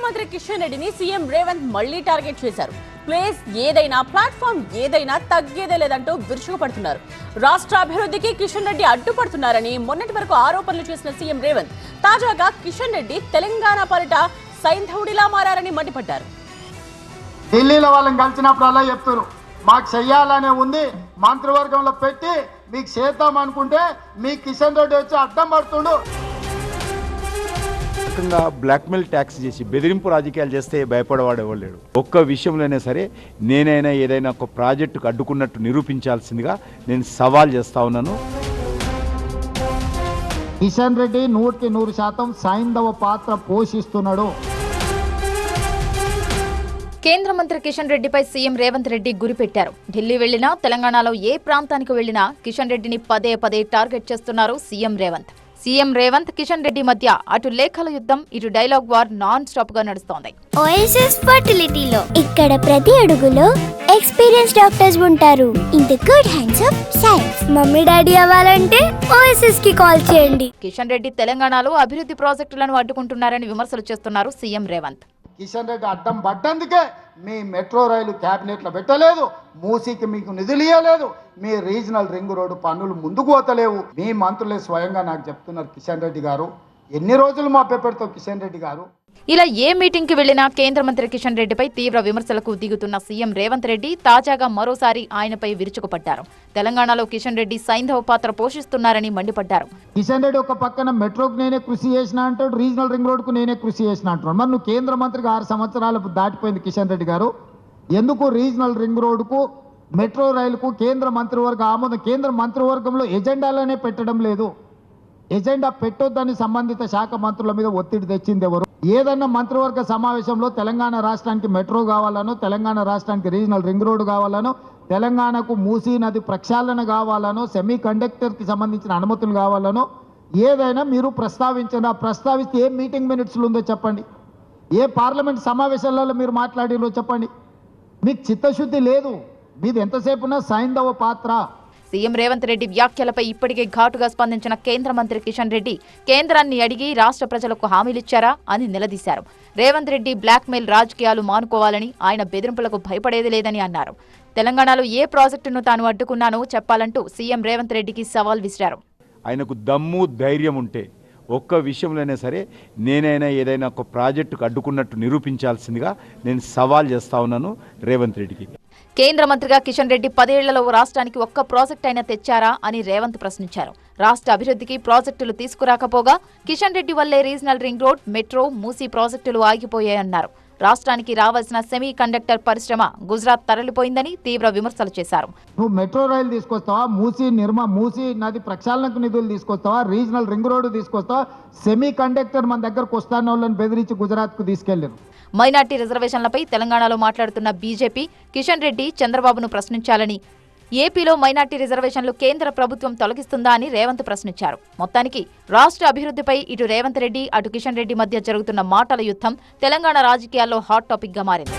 మంత్రి కిషన్ రెడ్డిని సీఎం రేవంత్ మళ్లీ టార్గెట్ చేశారు. ప్లేస్ ఏదైనా, ప్లాట్ఫామ్ ఏదైనా తగ్గేదే లేదంటూ విరుచుకుపడుతున్నారు. రాష్ట్ర అభివృద్ధికి కిషన్ రెడ్డి అడ్డుపడుతున్నారని మొన్నటి వరకు ఆరోపణలు చేసిన సీఎం రేవంత్ తాజాగా కిషన్ రెడ్డి తెలంగాణ పర్యట సైంధవుడిలా మారారని మండిపడ్డారు. ఢిల్లీలో వాళ్ళని కలిసినప్పుడల్లా చెప్తారు, మాకు చెయ్యాలనే ఉంది, మంత్రివర్గంలో పెట్టి మీకు చేద్దాం అనుకుంటే మీ కిషన్ రెడ్డి వచ్చి అడ్డం పడుతుండు. బ్లాక్మెయిల్ ట్యాక్స్ చేసి బెదిరింపు రాజకీయాలు చేస్తే భయపడవాడేవాడు లేడు. ఒక్క విషయంలోనే సరే నేనైనా ఏదైనా ఒక ప్రాజెక్టుకు అడ్డుకున్నట్టు నిరూపించాల్సిందిగా నేను సవాల్ చేస్తా ఉన్నాను. కిషన్ రెడ్డి 100% సైంధవ పాత్ర పోషిస్తున్నాడు. కేంద్ర మంత్రి కిషన్ రెడ్డిపై సీఎం రేవంత్ రెడ్డి గురిపెట్టారు. ఢిల్లీ వెళ్లినా, తెలంగాణలో ఏ ప్రాంతానికి వెళ్లినా కిషన్ రెడ్డిని పదే పదే టార్గెట్ చేస్తున్నారు సీఎం రేవంత్. సీఎం రేవంత్, కిషన్ రెడ్డి మధ్య అటు లేఖల యుద్ధం, ఇటు డైలాగ్ వార్ నాన్ స్టాప్ గా నడుస్తోంది. ఓఎస్ఎస్ ఫర్టిలిటీలో ఇక్కడ ప్రతి అడుగులో ఎక్స్పీరియన్స్ డాక్టర్స్ ఉంటారు. In the good hands of science. Mummy daddy అవ్వాలంటే ఓఎస్ఎస్ కి కాల్ చేయండి. కిషన్ రెడ్డి తెలంగాణలో అభివృద్ధి ప్రాజెక్టులను అడ్డుకుంటున్నారని విమర్శలు చేస్తున్నారు సీఎం రేవంత్. కిషన్ రెడ్డి అడ్డం పడ్డందుకే మీ మెట్రో రైలు క్యాబినెట్లో పెట్టలేదు, మూసీకి మీకు నిధులు ఇవ్వలేదు, మీ రీజనల్ రింగ్ రోడ్డు పనులు ముందుకు పోతలేవు. మీ మంత్రులే స్వయంగా నాకు చెప్తున్నారు, కిషన్ రెడ్డి గారు ఎన్ని రోజులు మభ్యపెడతావు కిషన్ రెడ్డి గారు. ఇలా ఏ మీటింగ్ కి వెళ్లినా కేంద్ర మంత్రి కిషన్ రెడ్డిపై తీవ్ర విమర్శలకు దిగుతున్న సీఎం రేవంత్ రెడ్డి తాజాగా మరోసారి ఆయనపై విరుచుకుపడ్డారు. తెలంగాణలో కిషన్ రెడ్డి సైంధవ పాత్ర పోషిస్తున్నారని మండిపడ్డారు. కిషన్ రెడ్డి ఒక పక్కన మెట్రోకు నేనే కృషి చేసిన అంటాడు, రీజనల్ రింగ్ రోడ్కు నేనే కృషి చేసిన అంటున్నాడు. మరి నువ్వు కేంద్ర మంత్రికి 6 సంవత్సరాలు దాటిపోయింది కిషన్ రెడ్డి గారు. ఎందుకు రీజనల్ రింగ్ రోడ్కు, మెట్రో రైలుకు కేంద్ర మంత్రివర్గ ఆమోదం, కేంద్ర మంత్రివర్గంలో ఎజెండాలోనే పెట్టడం లేదు? ఎజెండా పెట్టొద్దని సంబంధిత శాఖ మంత్రుల మీద ఒత్తిడి తెచ్చింది ఎవరు? ఏదన్నా మంత్రివర్గ సమావేశంలో తెలంగాణ రాష్ట్రానికి మెట్రో కావాలనో, తెలంగాణ రాష్ట్రానికి రీజనల్ రింగ్ రోడ్డు కావాలనో, తెలంగాణకు మూసీ నది ప్రక్షాళన కావాలనో, సెమీ కండక్టర్కి సంబంధించిన అనుమతులు కావాలనో ఏదైనా మీరు ప్రస్తావిస్తే ఏ మీటింగ్ మినిట్స్లో ఉందో చెప్పండి, ఏ పార్లమెంట్ సమావేశాలలో మీరు మాట్లాడినో చెప్పండి. మీకు చిత్తశుద్ధి లేదు, మీది ఎంతసేపునా సైంధవ పాత్ర. సీఎం రేవంత్ రెడ్డి వ్యాఖ్యలపై ఇప్పటికే ఘాటుగా స్పందించిన కేంద్ర మంత్రి కిషన్ రెడ్డి కేంద్రాన్ని అడిగి రాష్ట్ర ప్రజలకు హామీలిచ్చారా అని నిలదీశారు. రేవంత్ రెడ్డి బ్లాక్మెయిల్ రాజకీయాలు మానుకోవాలని, ఆయన బెదిరింపులకు భయపడేది లేదని అన్నారు. తెలంగాణలో ఏ ప్రాజెక్టును తాను అడ్డుకున్నానో చెప్పాలంటూ సీఎం రేవంత్ రెడ్డికి సవాల్ విసిరారు. ఆయనకు దమ్ము ధైర్యం ఉంటే ఒక్క విషయంలోనే సరే నేనైనా ఏదైనా ఒక ప్రాజెక్టుకు అడ్డుకున్నట్టు నిరూపించాల్సిందిగా నేను సవాల్ చేస్తా ఉన్నాను రేవంత్ రెడ్డికి. కేంద్ర మంత్రిగా కిషన్ రెడ్డి 10 ఏళ్లలో రాష్ట్రానికి ఒక్క ప్రాజెక్ట్ అయినా తెచ్చారా అని రేవంత్ ప్రశ్నించారు. రాష్ట్ర అభివృద్ధికి ప్రాజెక్టులు తీసుకురాకపోగా కిషన్ రెడ్డి వల్లే regional ring road, metro, Musi ప్రాజెక్టులు ఆగిపోయాయన్నారు. రాష్ట్రానికి రావాల్సిన సెమీ కండక్టర్ పరిశ్రమ గుజరాత్ తరలిపోయిందని తీవ్ర విమర్శలు చేశారు. నువ్వు మెట్రో రైలు తీసుకొస్తావా, మూసీ నది ప్రక్షాళనకు నిధులు తీసుకొస్తావా, రీజనల్ రింగ్ రోడ్డు తీసుకొస్తావా, సెమీ కండక్టర్ మన దగ్గరకు వస్తాను వాళ్ళని బెదిరించి గుజరాత్కు తీసుకెళ్లారు. మైనార్టీ రిజర్వేషన్లపై తెలంగాణలో మాట్లాడుతున్న బీజేపీ కిషన్ రెడ్డి, చంద్రబాబును ప్రశ్నించాలని, ఏపీలో మైనార్టీ రిజర్వేషన్లు కేంద్ర ప్రభుత్వం తొలగిస్తుందా అని రేవంత్ ప్రశ్నించారు. మొత్తానికి రాష్ట్ర అభివృద్ధిపై ఇటు రేవంత్ రెడ్డి, అటు కిషన్ రెడ్డి మధ్య జరుగుతున్న మాటల యుద్ధం తెలంగాణ రాజకీయాల్లో హాట్ టాపిక్ గా మారింది.